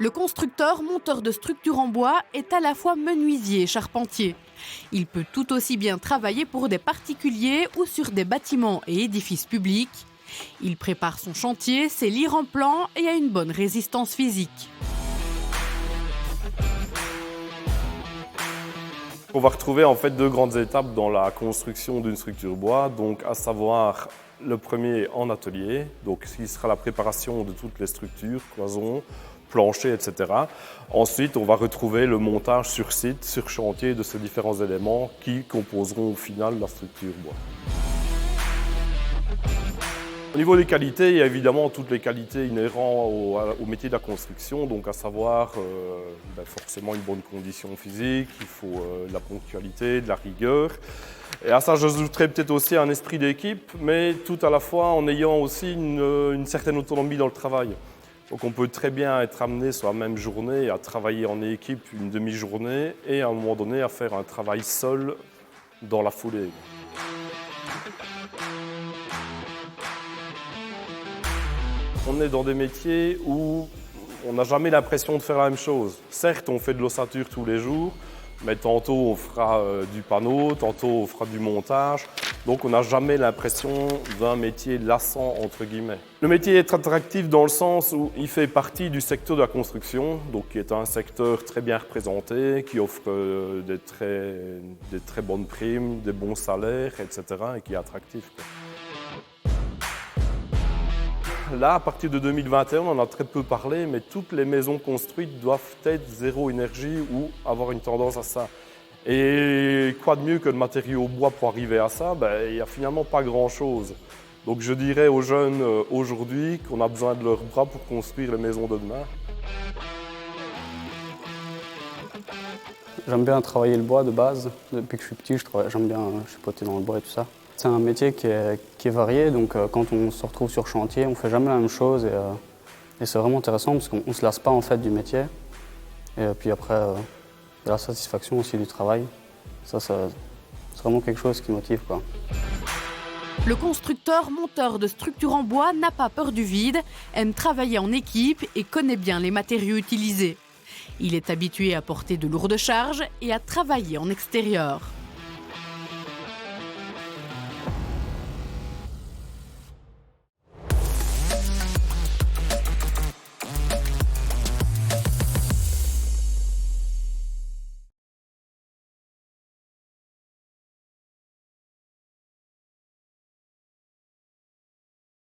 Le constructeur monteur de structures en bois est à la fois menuisier et charpentier. Il peut tout aussi bien travailler pour des particuliers ou sur des bâtiments et édifices publics. Il prépare son chantier, sait lire en plan et a une bonne résistance physique. On va retrouver en fait deux grandes étapes dans la construction d'une structure bois, donc à savoir le premier en atelier, donc ce qui sera la préparation de toutes les structures, cloisons, planchers, etc. Ensuite, on va retrouver le montage sur site, sur chantier de ces différents éléments qui composeront au final la structure bois. Au niveau des qualités, il y a évidemment toutes les qualités inhérentes au métier de la construction, donc à savoir forcément une bonne condition physique, il faut de la ponctualité, de la rigueur. Et à ça, j'ajouterais peut-être aussi un esprit d'équipe, mais tout à la fois en ayant aussi une certaine autonomie dans le travail. Donc on peut très bien être amené sur la même journée à travailler en équipe une demi-journée et à un moment donné à faire un travail seul dans la foulée. On est dans des métiers où on n'a jamais l'impression de faire la même chose. Certes, on fait de l'ossature tous les jours, mais tantôt on fera du panneau, tantôt on fera du montage. Donc on n'a jamais l'impression d'un métier lassant, entre guillemets. Le métier est attractif dans le sens où il fait partie du secteur de la construction, donc qui est un secteur très bien représenté, qui offre des très bonnes primes, des bons salaires, etc. et qui est attractif. Là, à partir de 2021, on en a très peu parlé, mais toutes les maisons construites doivent être zéro énergie ou avoir une tendance à ça. Et quoi de mieux que le matériau bois pour arriver à ça? Il n'y a finalement pas grand-chose. Donc je dirais aux jeunes aujourd'hui qu'on a besoin de leurs bras pour construire les maisons de demain. J'aime bien travailler le bois de base. Depuis que je suis petit, j'aime bien chipoter dans le bois et tout ça. C'est un métier qui est varié, donc quand on se retrouve sur chantier, on ne fait jamais la même chose et c'est vraiment intéressant parce qu'on ne se lasse pas en fait du métier. Et puis après, il y a la satisfaction aussi du travail. Ça, c'est vraiment quelque chose qui motive, quoi. Le constructeur monteur de structures en bois n'a pas peur du vide, aime travailler en équipe et connaît bien les matériaux utilisés. Il est habitué à porter de lourdes charges et à travailler en extérieur.